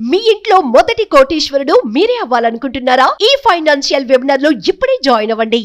మీ ఇంట్లో మొదటి కోటీశ్వరుడు మీరే అవ్వాలనుకుంటున్నారా? ఈ ఫైనాన్షియల్ వెబినార్ లో ఇప్పుడే జాయిన్ అవ్వండి.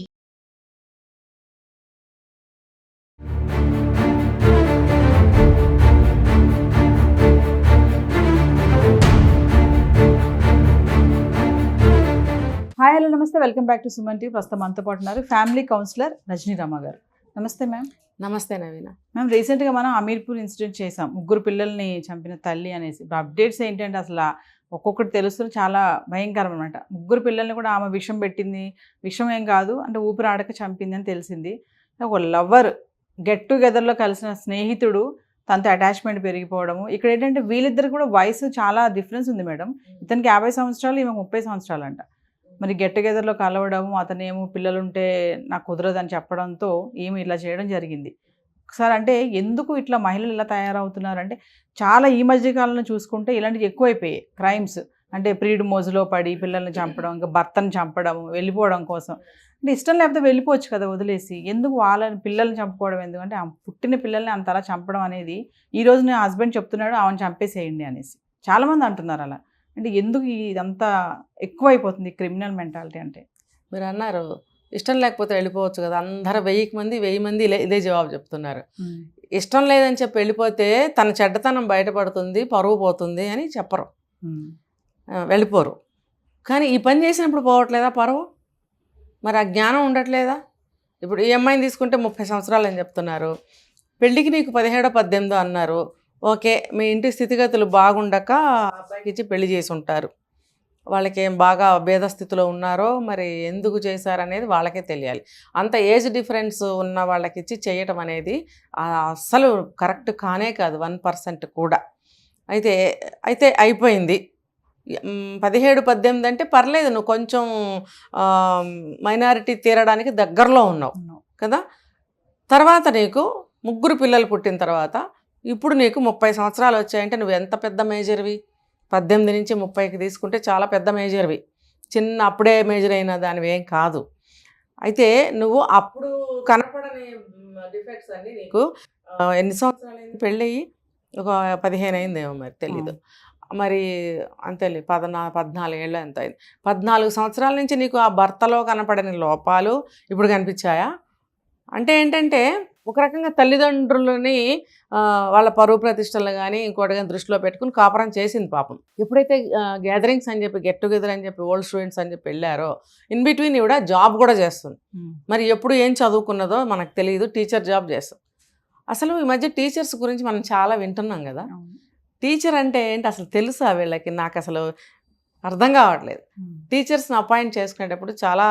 హాయ్ హలో నమస్తే, welcome back to Suman TV. ప్రస్తుతం మనతో పాటు ఉన్నారు ఫ్యామిలీ కౌన్సిలర్ రజనీ రమ గారు. నమస్తే మ్యామ్. నమస్తే నవీన. మ్యామ్, రీసెంట్గా మనం అమీర్పూర్ ఇన్సిడెంట్ చేసాం, ముగ్గురు పిల్లల్ని చంపిన తల్లి అనేసి. ఇప్పుడు అప్డేట్స్ ఏంటంటే అసలు ఒక్కొక్కటి తెలుస్తుంది, చాలా భయంకరం అనమాట. ముగ్గురు పిల్లల్ని కూడా ఆమె విషం పెట్టింది, విషం ఏం కాదు అంటే ఊపిరి ఆడక చంపింది అని తెలిసింది. ఒక లవర్ గెట్ టుగెదర్లో కలిసిన స్నేహితుడు తనతో అటాచ్మెంట్ పెరిగిపోవడము. ఇక్కడ ఏంటంటే వీళ్ళిద్దరు కూడా వయసు చాలా డిఫరెన్స్ ఉంది మేడం. ఇతనికి 50 సంవత్సరాలు, ఈమె 30 సంవత్సరాలు అంట. మరి గెట్ టుగెదర్లో కలవడము, అతనేమో పిల్లలుంటే నాకు కుదరదని చెప్పడంతో ఈమె ఇలా చేయడం జరిగింది. ఒకసారి అంటే ఎందుకు ఇట్లా మహిళలు ఇలా తయారవుతున్నారంటే, చాలా ఈ మధ్యకాలంలో చూసుకుంటే ఇలాంటివి ఎక్కువైపోయాయి క్రైమ్స్. అంటే ప్రీడ్ మోజులో పడి పిల్లల్ని చంపడం, ఇంకా భర్తను చంపడం, వెళ్ళిపోవడం కోసం. అంటే ఇష్టం లేకపోతే వెళ్ళిపోవచ్చు కదా వదిలేసి, ఎందుకు వాళ్ళని పిల్లల్ని చంపుకోవడం ఎందుకంటే పుట్టిన పిల్లల్ని అంతలా చంపడం అనేది. ఈరోజు నా హస్బెండ్ చెప్తున్నాడు ఆమెను చంపేసేయండి అనేసి, చాలామంది అంటున్నారు అలా. అంటే ఎందుకు ఇదంతా ఎక్కువైపోతుంది క్రిమినల్ మెంటాలిటీ? అంటే మీరు అన్నారు ఇష్టం లేకపోతే వెళ్ళిపోవచ్చు కదా, అందరూ 1000 మంది ఇదే జవాబు చెప్తున్నారు. ఇష్టం లేదని చెప్పి వెళ్ళిపోతే తన చెడ్డతనం బయటపడుతుంది, పరువు పోతుంది అని చెప్పరు, వెళ్ళిపోరు. కానీ ఈ పని చేసినప్పుడు పోవట్లేదా పరువు? మరి ఆ జ్ఞానం ఉండట్లేదా? ఇప్పుడు ఈ అమ్మాయిని తీసుకుంటే 30 సంవత్సరాలు అని చెప్తున్నారు, పెళ్ళికి నీకు 17 18 అన్నారు. ఓకే, మీ ఇంటి స్థితిగతులు బాగుండక అబ్బాయికి ఇచ్చి పెళ్లి చేసి ఉంటారు. వాళ్ళకి ఏం బాగా భేద స్థితిలో ఉన్నారో మరి ఎందుకు చేశారనేది వాళ్ళకే తెలియాలి. అంత ఏజ్ డిఫరెన్స్ ఉన్న వాళ్ళకి ఇచ్చి చేయటం అనేది అస్సలు కరెక్ట్ కానే కాదు, 1% కూడా. అయితే అయిపోయింది. 17 18 అంటే పర్లేదు, నువ్వు కొంచెం మైనారిటీ తీరడానికి దగ్గరలో ఉన్నావు కదా. తర్వాత నీకు 3 పిల్లలు పుట్టిన తర్వాత ఇప్పుడు నీకు 30 సంవత్సరాలు వచ్చాయంటే నువ్వు ఎంత పెద్ద మేజర్వి? 18 నుంచి 30కి తీసుకుంటే చాలా పెద్ద మేజర్వి, చిన్న అప్పుడే మేజర్ అయిన దానివి ఏం కాదు. అయితే నువ్వు అప్పుడు కనపడని డిఫెక్ట్స్ అన్నీ నీకు ఎన్ని సంవత్సరాలు అయింది పెళ్ళి? ఒక 15 అయిందేమో, మరి తెలీదు. మరి అంతే 14 ఏళ్ళు ఎంత అయింది. 14 సంవత్సరాల నుంచి నీకు ఆ భర్తలో కనపడని లోపాలు ఇప్పుడు కనిపించాయా? అంటే ఏంటంటే ఒక రకంగా తల్లిదండ్రులని వాళ్ళ పరువు ప్రతిష్టలు కానీ ఇంకోటి కానీ దృష్టిలో పెట్టుకుని కాపురం చేసింది పాపం. ఎప్పుడైతే గ్యాదరింగ్స్ అని చెప్పి, గెట్ టుగెదర్ అని చెప్పి, ఓల్డ్ స్టూడెంట్స్ అని చెప్పి వెళ్ళారో, ఇన్ బిట్వీన్ కూడా జాబ్ కూడా చేస్తుంది. మరి ఎప్పుడు ఏం చదువుకున్నదో మనకు తెలియదు, టీచర్ జాబ్ చేస్తుంది. అసలు ఈ మధ్య టీచర్స్ గురించి మనం చాలా వింటున్నాం కదా. టీచర్ అంటే ఏంటి అసలు తెలుసా వీళ్ళకి? నాకు అసలు అర్థం కావట్లేదు. టీచర్స్ని అపాయింట్ చేసుకునేటప్పుడు చాలా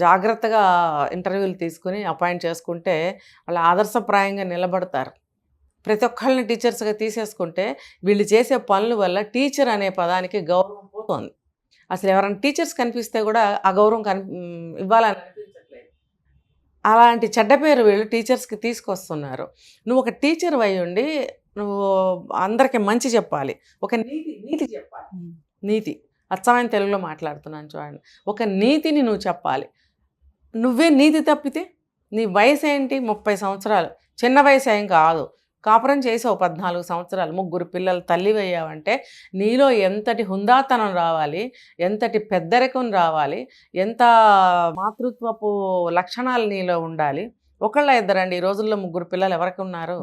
జాగ్రత్తగా ఇంటర్వ్యూలు తీసుకుని అపాయింట్ చేసుకుంటే వాళ్ళు ఆదర్శప్రాయంగా నిలబడతారు. ప్రతి ఒక్కళ్ళని టీచర్స్గా తీసేసుకుంటే వీళ్ళు చేసే పనుల వల్ల టీచర్ అనే పదానికి గౌరవం పోతుంది. అసలు ఎవరైనా టీచర్స్ కనిపిస్తే కూడా ఆ గౌరవం ఇవ్వాలని అనిపించట్లేదు. అలాంటి చెడ్డ పేరు వీళ్ళు టీచర్స్కి తీసుకొస్తున్నారు. నువ్వు ఒక టీచర్ అయి ఉండి నువ్వు అందరికీ మంచి చెప్పాలి, ఒక నీతి చెప్పాలి. నీతి అచ్చమైన తెలుగులో మాట్లాడుతున్నాను చూడండి. ఒక నీతిని నువ్వు చెప్పాలి. నువ్వే నీతి తప్పితే నీ వయసు ఏంటి? 30 సంవత్సరాలు, చిన్న వయసు ఏం కాదు. కాపురం చేసావు 14 సంవత్సరాలు, 3 పిల్లలు తల్లివి అయ్యావంటే నీలో ఎంతటి హుందాతనం రావాలి, ఎంతటి పెద్దరికం రావాలి, ఎంత మాతృత్వపు లక్షణాలు నీలో ఉండాలి. ఒకళ్ళ ఇద్దరండి ఈ రోజుల్లో 3 పిల్లలు ఎవరికి ఉన్నారు?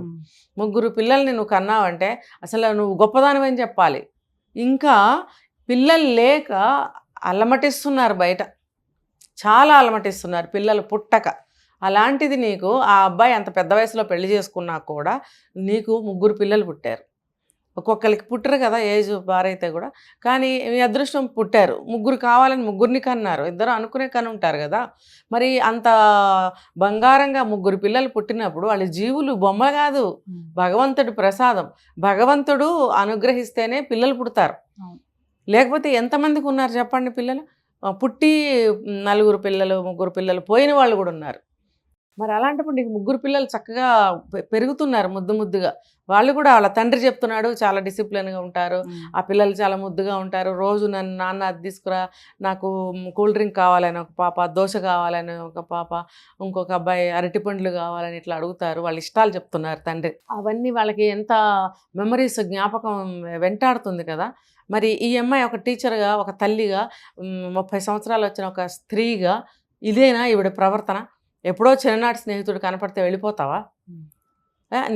3 పిల్లల్ని నువ్వు కన్నావంటే అసలు నువ్వు గొప్పదానివని చెప్పాలి. ఇంకా పిల్లలు లేక అలమటిస్తున్నారు బయట, చాలా అలమటిస్తున్నారు పిల్లలు పుట్టక. అలాంటిది నీకు ఆ అబ్బాయి అంత పెద్ద వయసులో పెళ్లి చేసుకున్నా కూడా నీకు 3 పిల్లలు పుట్టారు. ఒక్కొక్కరికి పుట్టరు కదా ఏజ్ బారైతే కూడా, కానీ మీ అదృష్టం పుట్టారు. 3 కావాలని 3ని కన్నారు. ఇద్దరు అనుకునే కని ఉంటారు కదా. మరి అంత బంగారంగా 3 పిల్లలు పుట్టినప్పుడు వాళ్ళ జీవులు బొమ్మ కాదు, భగవంతుడి ప్రసాదం. భగవంతుడు అనుగ్రహిస్తేనే పిల్లలు పుడతారు. లేకపోతే ఎంతమందికి ఉన్నారు చెప్పండి పిల్లలు? పుట్టి 4 పిల్లలు 3 పిల్లలు పోయిన వాళ్ళు కూడా ఉన్నారు. మరి అలాంటప్పుడు నీకు 3 పిల్లలు చక్కగా పెరుగుతున్నారు ముద్దుగా. వాళ్ళు కూడా వాళ్ళ తండ్రి చెప్తున్నాడు, చాలా డిసిప్లిన్గా ఉంటారు, ఆ పిల్లలు చాలా ముద్దుగా ఉంటారు. రోజు నన్ను నాన్న అది తీసుకురా, నాకు కూల్ డ్రింక్ కావాలని ఒక పాప, దోశ కావాలని ఒక పాప, ఇంకొక అబ్బాయి అరటిపండ్లు కావాలని ఇట్లా అడుగుతారు. వాళ్ళ ఇష్టాలు చెప్తున్నారు తండ్రి. అవన్నీ వాళ్ళకి ఎంత మెమరీస్, జ్ఞాపకం వెంటాడుతుంది కదా. మరి ఈ అమ్మాయి ఒక టీచర్గా, ఒక తల్లిగా, 30 సంవత్సరాలు వచ్చిన ఒక స్త్రీగా ఇదేనా ఈవిడ ప్రవర్తన? ఎప్పుడో చిన్ననాటి స్నేహితుడు కనపడితే వెళ్ళిపోతావా?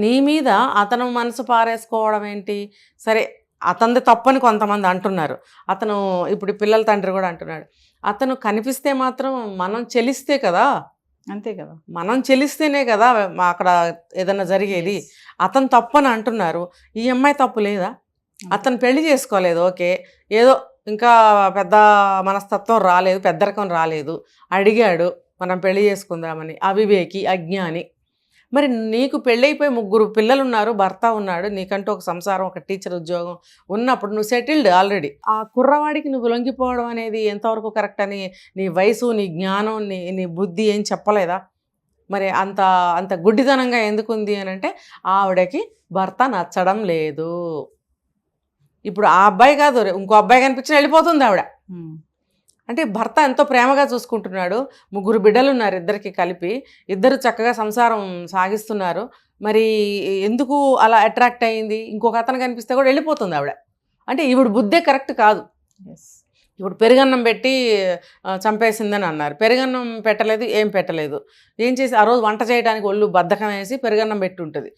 నీ మీద అతను మనసు పారేసుకోవడం ఏంటి? సరే, అతనిది తప్పని కొంతమంది అంటున్నారు. అతను ఇప్పుడు పిల్లల తండ్రి కూడా అంటున్నాడు. అతను కనిపిస్తే మాత్రం మనం చెలిస్తే కదా, అంతే కదా, మనం చెలిస్తేనే కదా అక్కడ ఏదైనా జరిగేది. అతను తప్పని అంటున్నారు. ఈ అమ్మాయి తప్పు లేదా? అతను పెళ్లి చేసుకోలేదు, ఓకే, ఏదో ఇంకా పెద్ద మనస్తత్వం రాలేదు, పెద్దరకం రాలేదు, అడిగాడు మనం పెళ్లి చేసుకుందామని, అవివేకి, అజ్ఞాని. మరి నీకు పెళ్ళైపోయి 3 పిల్లలు ఉన్నారు, భర్త ఉన్నాడు, నీకంటూ ఒక సంసారం, ఒక టీచర్ ఉద్యోగం ఉన్నప్పుడు నువ్వు సెటిల్డ్ ఆల్రెడీ. ఆ కుర్రవాడికి నువ్వు లొంగిపోవడం అనేది ఎంతవరకు కరెక్ట్ అని నీ వయసు, నీ జ్ఞానం, నీ బుద్ధి ఏం చెప్పలేదా? మరి అంత అంత గుడ్డితనంగా ఎందుకుంది అని అంటే ఆవిడకి భర్త నచ్చడం లేదు. ఇప్పుడు ఆ అబ్బాయి కాదు, ఇంకో అబ్బాయి కనిపించిన వెళ్ళిపోతుంది ఆవిడ. అంటే భర్త ఎంతో ప్రేమగా చూసుకుంటున్నాడు, 3 బిడ్డలు ఉన్నారు ఇద్దరికి కలిపి, ఇద్దరు చక్కగా సంసారం సాగిస్తున్నారు. మరి ఎందుకు అలా అట్రాక్ట్ అయ్యింది? ఇంకొక అతను కనిపిస్తే కూడా వెళ్ళిపోతుంది ఆవిడ. అంటే ఈవిడ బుద్ధే కరెక్ట్ కాదు. ఇప్పుడు పెరుగన్నం పెట్టి చంపేసిందని అన్నారు. పెరుగన్నం పెట్టలేదు, ఏం పెట్టలేదు. ఏం చేసి ఆ రోజు వంట చేయడానికి ఒళ్ళు బద్ధకం వేసి పెరుగన్నం పెట్టి ఉంటుంది.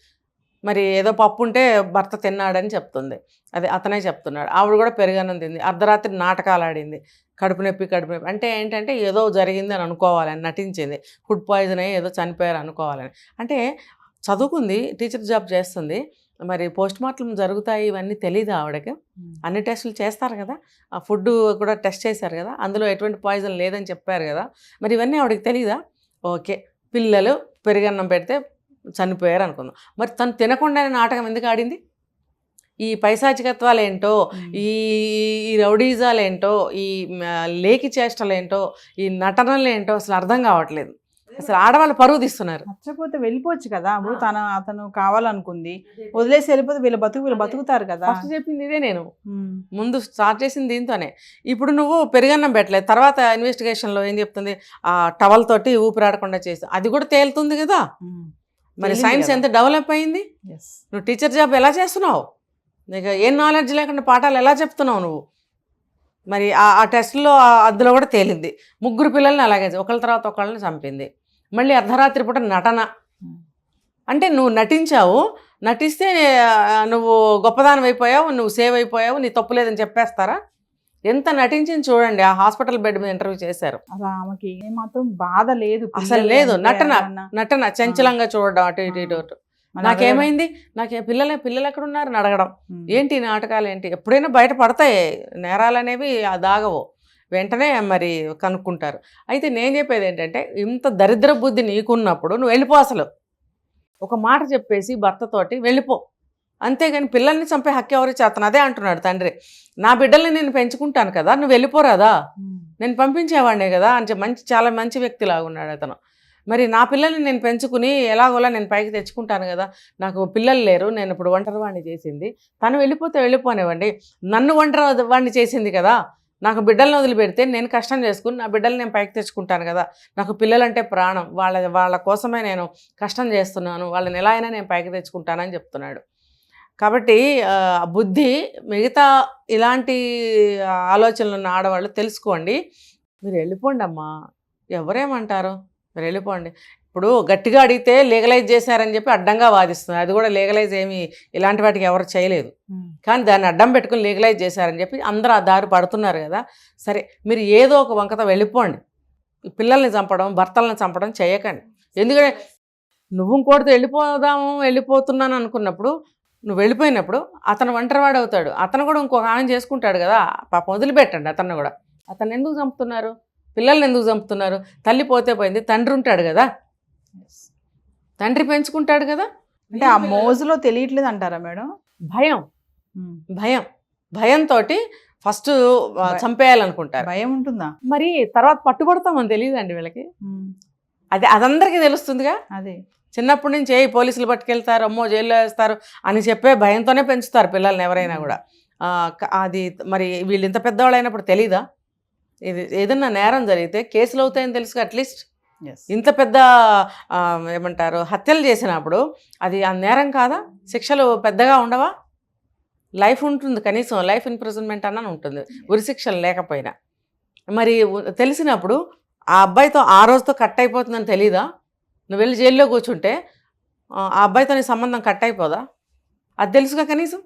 మరి ఏదో పప్పు ఉంటే భర్త తిన్నాడని చెప్తుంది, అదే అతనే చెప్తున్నాడు. ఆవిడ కూడా పెరుగన్నం తింది, అర్ధరాత్రి నాటకాలు ఆడింది, కడుపు నొప్పి అంటే ఏంటంటే ఏదో జరిగింది అని అనుకోవాలని నటించింది, ఫుడ్ పాయిజన్ అయ్యి ఏదో చనిపోయారు అనుకోవాలని. అంటే చదువుకుంది, టీచర్ జాబ్ చేస్తుంది, మరి పోస్ట్ మార్టం జరుగుతాయి ఇవన్నీ తెలీదు ఆవిడకి. అన్ని టెస్టులు చేస్తారు కదా, ఆ ఫుడ్ కూడా టెస్ట్ చేశారు కదా, అందులో ఎటువంటి పాయిజన్ లేదని చెప్పారు కదా, మరి ఇవన్నీ ఆవిడకి తెలీదా? ఓకే, పిల్లలు పెరుగన్నం పెడితే చనిపోయారు అనుకుందాం, మరి తను తినకుండానే నాటకం ఎందుకు ఆడింది? ఈ పైశాచికత్వాలు ఏంటో, ఈ రౌడీజాలు ఏంటో, ఈ లేకి చేష్టలు ఏంటో, ఈ నటనలు ఏంటో అసలు అర్థం కావట్లేదు. అసలు ఆడవాళ్ళు పరువు తీస్తున్నారు. నచ్చకపోతే వెళ్ళిపోవచ్చు కదా. ఇప్పుడు అతను కావాలనుకుంది, వదిలేసి వెళ్ళిపోతే వీళ్ళు బతుకుతారు కదా. ఫస్ట్ చెప్పింది ఇదే, నేను ముందు స్టార్ట్ చేసింది దీంతోనే. ఇప్పుడు నువ్వు పెరుగన్నం పెట్టలేదు, తర్వాత ఇన్వెస్టిగేషన్లో ఏం చెప్తుంది, ఆ టవల్ తోటి ఊపిరాడకుండా చేసి, అది కూడా తేలుతుంది కదా. మరి సైన్స్ ఎంత డెవలప్ అయింది. నువ్వు టీచర్ జాబ్ ఎలా చేస్తున్నావు? నీకు ఏం నాలెడ్జ్ లేకుండా పాఠాలు ఎలా చెప్తున్నావు నువ్వు? మరి ఆ టెస్ట్లో అందులో కూడా తేలింది. 3 పిల్లల్ని అలాగే ఒకళ్ళ తర్వాత ఒకళ్ళని చంపింది. మళ్ళీ అర్ధరాత్రి పూట నటన. అంటే నువ్వు నటించావు, నటిస్తే నువ్వు గొప్పదానం అయిపోయావు, నువ్వు సేవ్ అయిపోయావు, నీ తప్పు లేదని చెప్పేస్తారా? ఎంత నటించింది చూడండి. ఆ హాస్పిటల్ బెడ్ మీద ఇంటర్వ్యూ చేశారు. అసలు ఆమెకి ఏమాత్రం బాధ లేదు, అసలు లేదు. నటన చంచలంగా చూడడం, అటు ఇటు. నాకేమైంది, పిల్లలు ఎక్కడ ఉన్నారని అడగడం, ఏంటి నాటకాలు ఏంటి? ఎప్పుడైనా బయట పడతాయి నేరాలు అనేవి, దాగవు, వెంటనే మరి కనుక్కుంటారు. అయితే నేను చెప్పేది ఏంటంటే, ఇంత దరిద్ర బుద్ధి నీకున్నప్పుడు నువ్వు వెళ్ళిపో. అసలు ఒక మాట చెప్పేసి భర్తతోటి వెళ్ళిపో, అంతేగాని పిల్లల్ని చంపే హక్కు ఎవరు చేస్తాను? అదే అంటున్నాడు తండ్రి. నా బిడ్డల్ని నేను పెంచుకుంటాను కదా, నువ్వు వెళ్ళిపోరాదా? నేను పంపించేవాడినే కదా అని చాలా మంచి వ్యక్తిలాగా ఉన్నాడు అతను. మరి నా పిల్లల్ని నేను పెంచుకుని ఎలాగోలా నేను పైకి తెచ్చుకుంటాను కదా, నాకు పిల్లలు లేరు, నేను ఇప్పుడు ఒంటరివాడిని చేసింది, తను వెళ్ళిపోతే వెళ్ళిపోనివ్వండి, నన్ను ఒంటరివాడిని చేసింది కదా, నాకు బిడ్డలను వదిలిపెడితే నేను కష్టం చేసుకుని నా బిడ్డలు నేను పైకి తెచ్చుకుంటాను కదా, నాకు పిల్లలంటే ప్రాణం, వాళ్ళ కోసమే నేను కష్టం చేస్తున్నాను, వాళ్ళని ఎలా అయినా నేను పైకి తెచ్చుకుంటానని చెప్తున్నాడు. కాబట్టి బుద్ధి మిగతా ఇలాంటి ఆలోచనలు ఉన్న ఆడవాళ్ళు తెలుసుకోండి. మీరు వెళ్ళిపోండి అమ్మా, ఎవరేమంటారు, మీరు వెళ్ళిపోండి. ఇప్పుడు గట్టిగా అడిగితే లీగలైజ్ చేశారని చెప్పి అడ్డంగా వాదిస్తున్నారు. అది కూడా లీగలైజ్ ఏమి ఇలాంటి వాటికి ఎవరు చేయలేదు, కానీ దాన్ని అడ్డం పెట్టుకుని లీగలైజ్ చేశారని చెప్పి అందరూ ఆ దారి పడుతున్నారు కదా. సరే, మీరు ఏదో ఒక వంకతో వెళ్ళిపోండి. పిల్లల్ని చంపడం, భర్తలను చంపడం చేయకండి. ఎందుకంటే నువ్వు ఇంకోటితో వెళ్ళిపోతున్నాను అనుకున్నప్పుడు, నువ్వు వెళ్ళిపోయినప్పుడు అతను ఒంటరివాడు అవుతాడు, అతను కూడా ఇంకొక ఆమె చేసుకుంటాడు కదా. పాపం వదిలిపెట్టండి అతన్ని కూడా. అతను ఎందుకు చంపుతున్నారు? పిల్లల్ని ఎందుకు చంపుతున్నారు? తల్లి పోతే పోయింది, తండ్రి ఉంటాడు కదా, తండ్రి పెంచుకుంటాడు కదా. అంటే ఆ మోజులో తెలియట్లేదు అంటారా మేడం? భయంతో ఫస్ట్ చంపేయాలనుకుంటారు. భయం ఉంటుందా? మరి తర్వాత పట్టుబడతామని తెలియదండి వీళ్ళకి. అదందరికీ తెలుస్తుందిగా. అదే చిన్నప్పటి నుంచి పోలీసులు పట్టుకెళ్తారు, అమ్మో జైల్లో వేస్తారు అని చెప్పే భయంతోనే పెంచుతారు పిల్లల్ని ఎవరైనా కూడా. అది మరి వీళ్ళు ఇంత పెద్దవాళ్ళు అయినప్పుడు తెలీదా? ఇది ఏదన్నా నేరం జరిగితే కేసులు అవుతాయని తెలుసు. అట్లీస్ట్ ఇంత పెద్ద ఏమంటారు హత్యలు చేసినప్పుడు అది ఆ నేరం కాదా? శిక్షలు పెద్దగా ఉండవా? లైఫ్ ఉంటుంది, కనీసం లైఫ్ ఇంప్రిజన్మెంట్ అన్న ఉంటుంది ఉరిశిక్షలు లేకపోయినా. మరి తెలిసినప్పుడు ఆ అబ్బాయితో ఆ రోజుతో కట్ అయిపోతుందని తెలీదా? నువ్వు వెళ్ళి జైల్లో కూర్చుంటే ఆ అబ్బాయితో నీ సంబంధం కట్ అయిపోదా? అది తెలుసుగా కనీసం.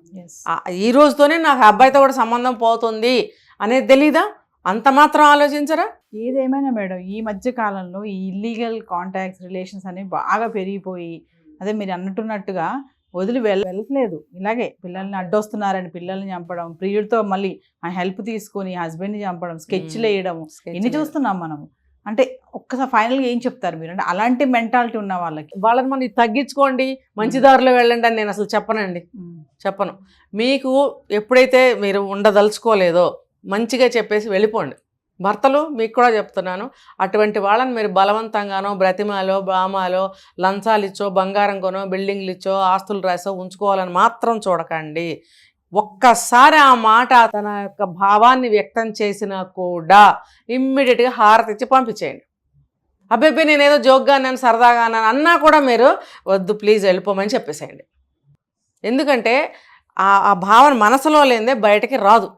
ఈ రోజుతోనే నాకు ఆ అబ్బాయితో కూడా సంబంధం పోతుంది అనేది తెలీదా? అంత మాత్రం ఆలోచించరా? ఏదేమైనా మేడం ఈ మధ్య కాలంలో ఈ ఇల్లీగల్ కాంటాక్ట్స్ రిలేషన్స్ అనేవి బాగా పెరిగిపోయి, అదే మీరు అన్నట్టుగా వదిలి వెళ్ళట్లేదు. ఇలాగే పిల్లల్ని అడ్డొస్తున్నారని పిల్లల్ని చంపడం, ప్రియుడితో మళ్ళీ ఆ హెల్ప్ తీసుకొని హస్బెండ్ని చంపడం, స్కెచ్లు వేయడం, ఎన్ని చూస్తున్నాం మనము. అంటే ఒక్కసారి ఫైనల్గా ఏం చెప్తారు మీరు? అంటే అలాంటి మెంటాలిటీ ఉన్న వాళ్ళని మనం తగ్గించుకోండి, మంచి దారిలో వెళ్ళండి అని నేను అసలు చెప్పనండి, చెప్పను. మీకు ఎప్పుడైతే మీరు ఉండదలుచుకోలేదో మంచిగా చెప్పేసి వెళ్ళిపోండి. భర్తలు మీకు కూడా చెప్తున్నాను, అటువంటి వాళ్ళని మీరు బలవంతంగానో బ్రతిమాలో బామాలో లంచాలు ఇచ్చో బంగారం కొనో బిల్డింగ్లు ఇచ్చో ఆస్తులు రాసో ఉంచుకోవాలని మాత్రం చూడకండి. ఒక్కసారి ఆ మాట తన యొక్క భావాన్ని వ్యక్తం చేసినా కూడా ఇమ్మీడియట్గా హారతి ఇచ్చి పంపించేయండి. అబ్బాయి నేనేదో జోక్గా నేను సరదాగా అన్నా కూడా మీరు వద్దు ప్లీజ్ వెళ్ళిపోమని చెప్పేసేయండి. ఎందుకంటే ఆ భావన మనసులో లేదే బయటకి రాదు.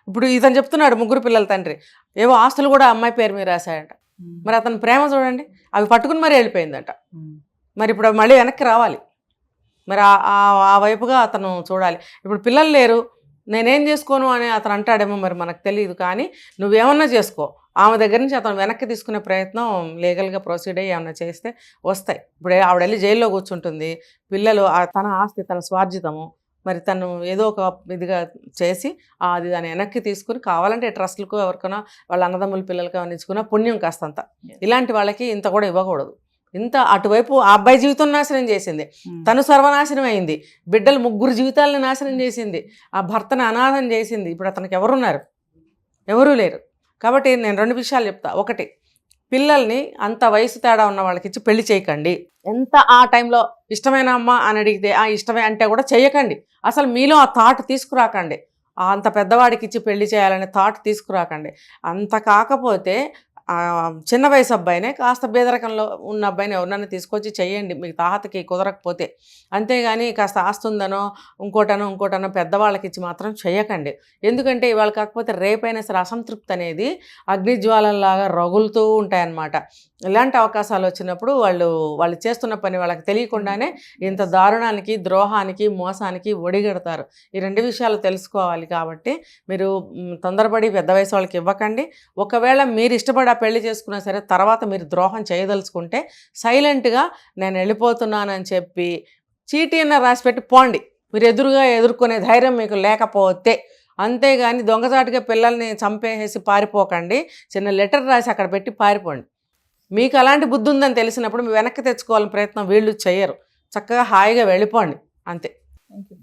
ఇప్పుడు ఇతను చెప్తున్నాడు ముగ్గురు పిల్లల తండ్రి, ఏవో ఆస్తులు కూడా అమ్మాయి పేరు మీద రాశాడంట. మరి అతని ప్రేమ చూడండి, అవి పట్టుకుని మరీ వెళ్ళిపోయిందంట. మరి ఇప్పుడు మళ్ళీ వెనక్కి రావాలి, మరి ఆ వైపుగా అతను చూడాలి. ఇప్పుడు పిల్లలు లేరు, నేనేం చేసుకోను అని అతను అంటాడేమో మరి మనకు తెలియదు. కానీ నువ్వేమన్నా చేసుకో, ఆమె దగ్గర నుంచి అతను వెనక్కి తీసుకునే ప్రయత్నం లీగల్గా ప్రొసీడ్ అయ్యి ఏమన్నా చేస్తే వస్తాయి. ఇప్పుడు ఆవిడ వెళ్ళి జైల్లో కూర్చుంటుంది, పిల్లలు తన ఆస్తి తన స్వార్జితము, మరి తను ఏదో ఒక ఇదిగా చేసి అది దాన్ని వెనక్కి తీసుకుని కావాలంటే ట్రస్ట్లకు ఎవరికైనా వాళ్ళ అన్నదమ్ముల పిల్లలకి అందించుకున్న పుణ్యం కాస్తంత. ఇలాంటి వాళ్ళకి ఇంత కూడా ఇవ్వకూడదు. ఇంత అటువైపు ఆ అబ్బాయి జీవితం నాశనం చేసింది, తను సర్వనాశనం అయింది, బిడ్డలు ముగ్గురు జీవితాలను నాశనం చేసింది, ఆ భర్తను అనాథం చేసింది. ఇప్పుడు అతనికి ఎవరున్నారు? ఎవరూ లేరు. కాబట్టి నేను 2 విషయాలు చెప్తా. ఒకటి, పిల్లల్ని అంత వయసు తేడా ఉన్న వాళ్ళకి ఇచ్చి పెళ్లి చేయకండి. ఎంత ఆ టైంలో ఇష్టమైన అమ్మ అని అడిగితే ఆ ఇష్టమే అంటే కూడా చేయకండి. అసలు మీలో ఆ థాట్ తీసుకురాకండి. అంత పెద్దవాడికి ఇచ్చి పెళ్లి చేయాలనే థాట్ తీసుకురాకండి. అంత కాకపోతే చిన్న వయసు అబ్బాయినే, కాస్త బేదరకంలో ఉన్న అబ్బాయిని ఎవరినైనా తీసుకొచ్చి చేయండి మీకు తాహతకి కుదరకపోతే. అంతేగాని కాస్త ఆస్తుందనో ఇంకోటనో పెద్దవాళ్ళకి ఇచ్చి మాత్రం చేయకండి. ఎందుకంటే ఇవాళ కాకపోతే రేపైనా సరే అసంతృప్తి అనేది అగ్నిజ్వాలలాగా రగులుతూ ఉంటాయన్నమాట. ఇలాంటి అవకాశాలు వచ్చినప్పుడు వాళ్ళు చేస్తున్న పని వాళ్ళకి తెలియకుండానే ఇంత దారుణానికి, ద్రోహానికి, మోసానికి ఒడిగడతారు. ఈ 2 విషయాలు తెలుసుకోవాలి. కాబట్టి మీరు తొందరపడి పెద్ద వయసు వాళ్ళకి ఇవ్వకండి. ఒకవేళ మీరు ఇష్టపడి పెళ్లి చేసుకున్నా సరే తర్వాత మీరు ద్రోహం చేయదలుచుకుంటే సైలెంట్గా నేను వెళ్ళిపోతున్నానని చెప్పి చీటీ అన్న రాసిపెట్టి పోండి. మీరు ఎదుర్కొనే ధైర్యం మీకు లేకపోతే. అంతేగాని దొంగచాటుగా పిల్లల్ని చంపేసి పారిపోకండి. చిన్న లెటర్ రాసి అక్కడ పెట్టి పారిపోండి. మీకు అలాంటి బుద్ధి ఉందని తెలిసినప్పుడు మీ వెనక్కి తెచ్చుకోవాలని ప్రయత్నం వీళ్ళు చేయరు. చక్కగా హాయిగా వెళ్ళిపోండి అంతే. Thank you.